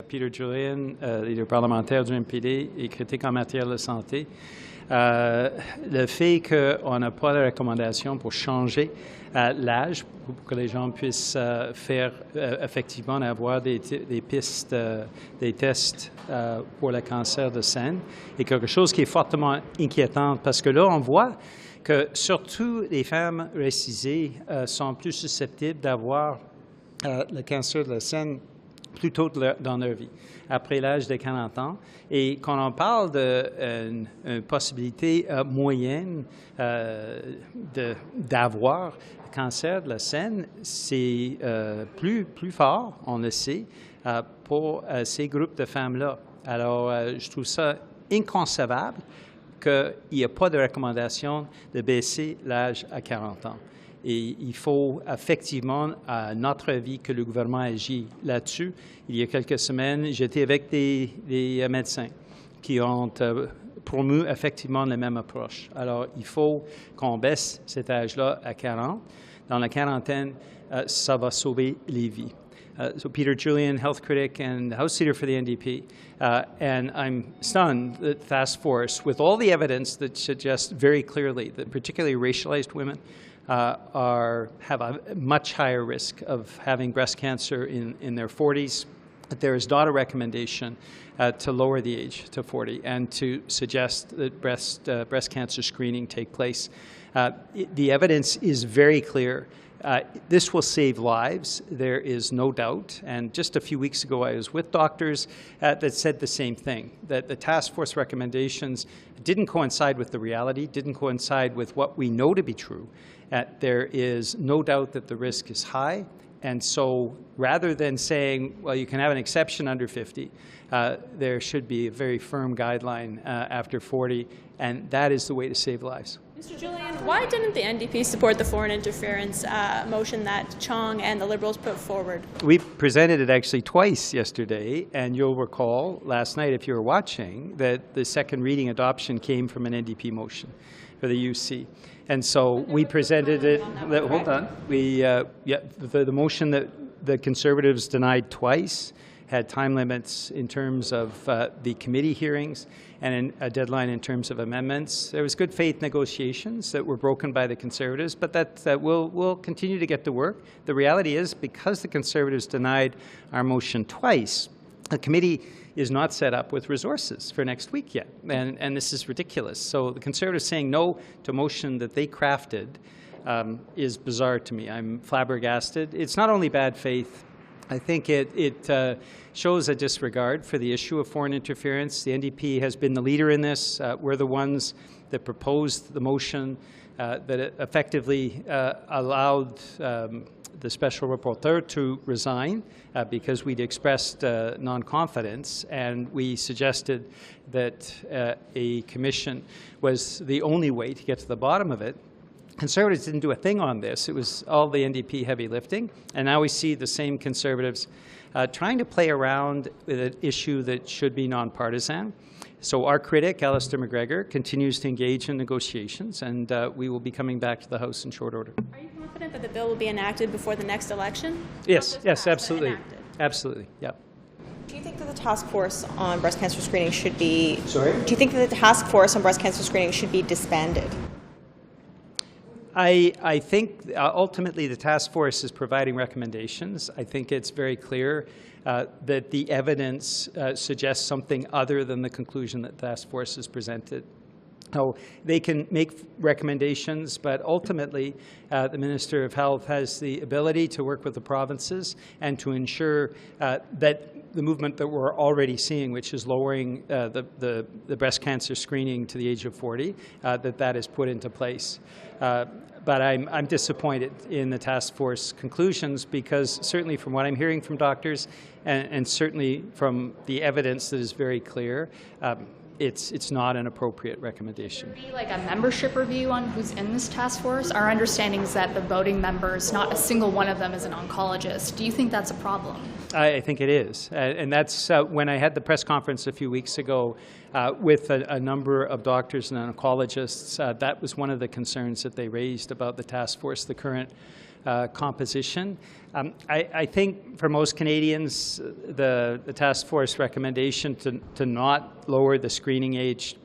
Peter Julian, leader parlementaire du NPD et critique en matière de santé. Le fait qu'on n'a pas de recommandation pour changer l'âge, pour que les gens puissent faire effectivement avoir des pistes, des tests pour le cancer de sein, est quelque chose qui est fortement inquiétant parce que là, on voit que surtout les femmes racisées sont plus susceptibles d'avoir le cancer de la sein plus tôt dans leur vie, après l'âge de 40 ans. Et quand on parle d'une possibilité moyenne d'avoir le cancer de la sein, c'est plus fort, on le sait, pour ces groupes de femmes-là. Alors, je trouve ça inconcevable qu'il n'y ait pas de recommandation de baisser l'âge à 40 ans. Et il faut effectivement, à notre avis, que le gouvernement agit là-dessus. Il y a quelques semaines, j'étais avec des médecins qui ont promu effectivement la même approche. Alors, il faut qu'on baisse cet âge-là à 40. Dans la quarantaine, ça va sauver les vies. So Peter Julian, health critic and House leader for the NDP, and I'm stunned that the task force, with all the evidence that suggests very clearly that particularly racialized women have a much higher risk of having breast cancer in their 40s. There is not a recommendation to lower the age to 40 and to suggest that breast cancer screening take place. The evidence is very clear. This will save lives, there is no doubt. And just a few weeks ago, I was with doctors that said the same thing, that the task force recommendations didn't coincide with the reality, didn't coincide with what we know to be true. There is no doubt that the risk is high. And so rather than saying, well, you can have an exception under 50, there should be a very firm guideline after 40, and that is the way to save lives. Mr. Julian, why didn't the NDP support the foreign interference motion that Chong and the Liberals put forward? We presented it actually twice yesterday, and you'll recall last night, if you were watching, that the second reading adoption came from an NDP motion for the UC. And so we presented it. Hold on. The motion that the Conservatives denied twice had time limits in terms of the committee hearings and a deadline in terms of amendments. There was good faith negotiations that were broken by the Conservatives, but that we'll continue to get to work. The reality is, because the Conservatives denied our motion twice, the committee is not set up with resources for next week yet, and this is ridiculous. So the Conservatives saying no to a motion that they crafted is bizarre to me. I'm flabbergasted. It's not only bad faith. I think it shows a disregard for the issue of foreign interference. The NDP has been the leader in this. We're the ones that proposed the motion that effectively allowed the special rapporteur to resign because we'd expressed non-confidence, and we suggested that a commission was the only way to get to the bottom of it. Conservatives didn't do a thing on this. It was all the NDP heavy lifting, and now we see the same Conservatives trying to play around with an issue that should be nonpartisan. So our critic, Alistair McGregor, continues to engage in negotiations, and we will be coming back to the House in short order. Are you confident that the bill will be enacted before the next election? Yes, absolutely. Absolutely, yep. Do you think that the task force on breast cancer screening should be... Sorry? Do you think that the task force on breast cancer screening should be disbanded? I think ultimately the task force is providing recommendations. I think it's very clear that the evidence suggests something other than the conclusion that the task force has presented. So they can make recommendations, but ultimately the Minister of Health has the ability to work with the provinces and to ensure that the movement that we're already seeing, which is lowering the breast cancer screening to the age of 40, that is put into place. But I'm disappointed in the task force conclusions because certainly from what I'm hearing from doctors and certainly from the evidence that is very clear, it's not an appropriate recommendation. Would there be like a membership review on who's in this task force? Our understanding is that the voting members, not a single one of them is an oncologist. Do you think that's a problem? I think it is. And that's when I had the press conference a few weeks ago with a number of doctors and oncologists, that was one of the concerns that they raised about the task force, the current composition. I think for most Canadians, the task force recommendation to not lower the screening age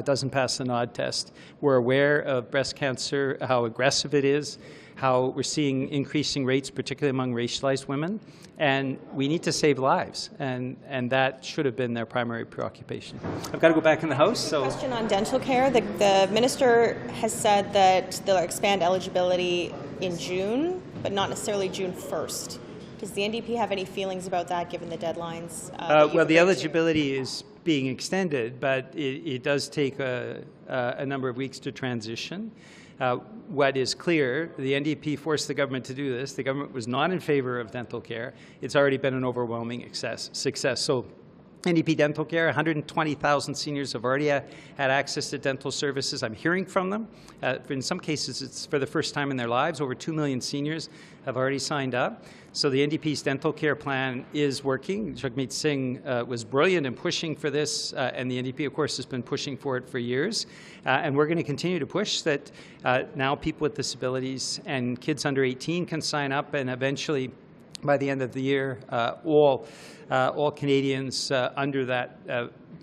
doesn't pass the nod test. We're aware of breast cancer, how aggressive it is, how we're seeing increasing rates, particularly among racialized women, and we need to save lives, and that should have been their primary preoccupation. I've got to go back in the House. So, question on dental care. The minister has said that they'll expand eligibility in June, but not necessarily June 1st. Does the NDP have any feelings about that, given the deadlines? Well, the eligibility is being extended, but it does take a number of weeks to transition. What is clear, the NDP forced the government to do this. The government was not in favor of dental care. It's already been an overwhelming success. So NDP dental care, 120,000 seniors have already had access to dental services. I'm hearing from them. In some cases, it's for the first time in their lives. Over 2 million seniors have already signed up. So the NDP's dental care plan is working. Jagmeet Singh was brilliant in pushing for this, and the NDP, of course, has been pushing for it for years. And we're going to continue to push that now people with disabilities and kids under 18 can sign up, and eventually, by the end of the year, all Canadians under that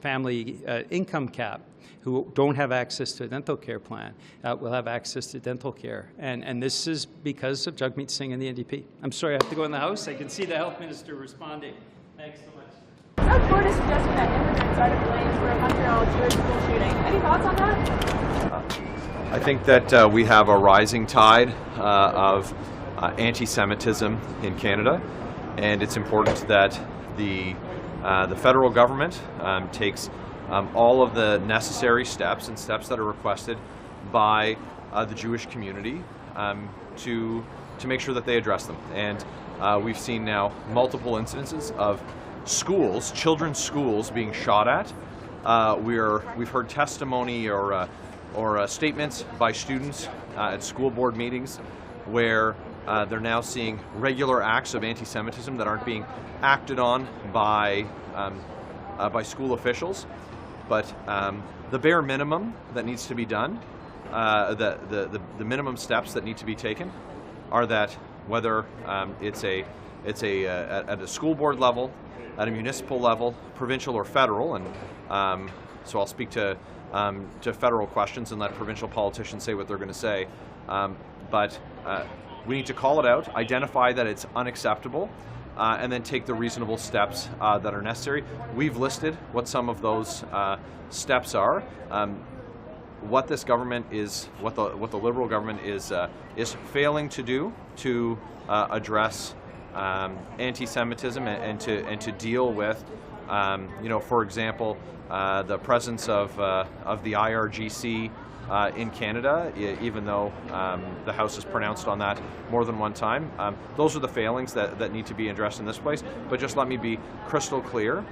family income cap who don't have access to a dental care plan will have access to dental care. And this is because of Jagmeet Singh and the NDP. I'm sorry, I have to go in the House. I can see the Health Minister responding. Thanks so much. South Florida suggesting that immigrants are to blame for a Montreal Jewish school shooting. Any thoughts on that? I think that we have a rising tide of anti-Semitism in Canada, and it's important that the federal government takes all of the necessary steps and steps that are requested by the Jewish community to make sure that they address them. And we've seen now multiple incidences of schools, children's schools, being shot at. We've heard testimony or statements by students at school board meetings where they're now seeing regular acts of anti-Semitism that aren't being acted on by school officials. But the bare minimum that needs to be done, the minimum steps that need to be taken, are that whether it's at a school board level, at a municipal level, provincial or federal, and so I'll speak to federal questions and let provincial politicians say what they're going to say. But we need to call it out, identify that it's unacceptable, and then take the reasonable steps that are necessary. We've listed what some of those steps are. What this government is, what the Liberal government is failing to do to address anti-Semitism and to deal with, for example, the presence of the IRGC in Canada, even though the House has pronounced on that more than one time. Those are the failings that need to be addressed in this place. But just let me be crystal clear.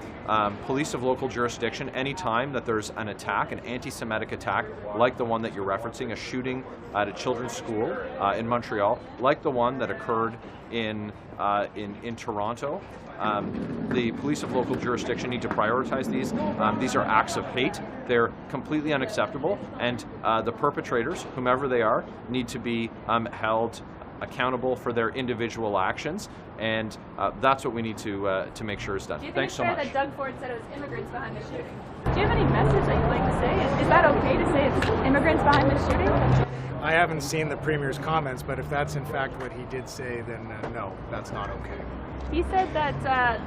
Police of local jurisdiction, any time that there's an attack, an anti-Semitic attack, like the one that you're referencing, a shooting at a children's school in Montreal, like the one that occurred in Toronto, the police of local jurisdiction need to prioritize these. These are acts of hate. They're completely unacceptable, and the perpetrators, whomever they are, need to be held accountable for their individual actions, and that's what we need to make sure is done. Thanks so much. Do you think it's fair that Doug Ford said it was immigrants behind the shooting? Do you have any message that you'd like to say? Is that okay to say it's immigrants behind the shooting? I haven't seen the Premier's comments, but if that's in fact what he did say, then no, that's not okay. He said that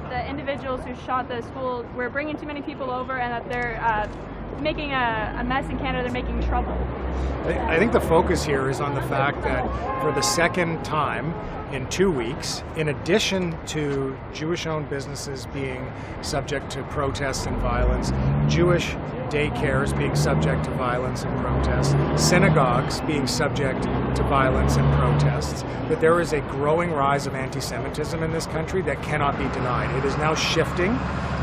the individuals who shot the school were bringing too many people over and that they're making a mess in Canada, they're making trouble. I think the focus here is on the fact that for the second time in 2 weeks, in addition to Jewish-owned businesses being subject to protests and violence, Jewish daycares being subject to violence and protests, synagogues being subject to violence and protests, that there is a growing rise of anti-Semitism in this country that cannot be denied. It is now shifting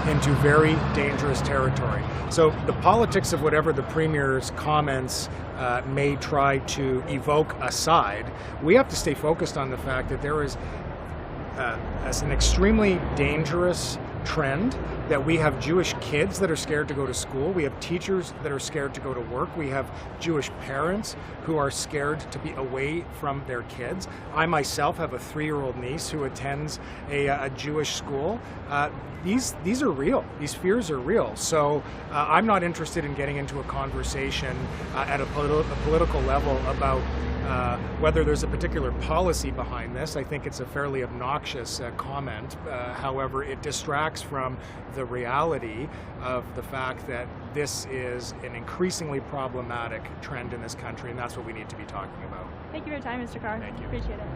into very dangerous territory. So the politics of whatever the Premier's comments may try to evoke aside, we have to stay focused on the fact that there is an extremely dangerous trend that we have Jewish kids that are scared to go to school. We have teachers that are scared to go to work. We have Jewish parents who are scared to be away from their kids. I myself have a 3-year-old niece who attends a Jewish school. These are real. These fears are real. So I'm not interested in getting into a conversation at a political level about whether there's a particular policy behind this. I think it's a fairly obnoxious comment. However, it distracts from the reality of the fact that this is an increasingly problematic trend in this country, and that's what we need to be talking about. Thank you for your time, Mr. Carr. Thank you. Appreciate it.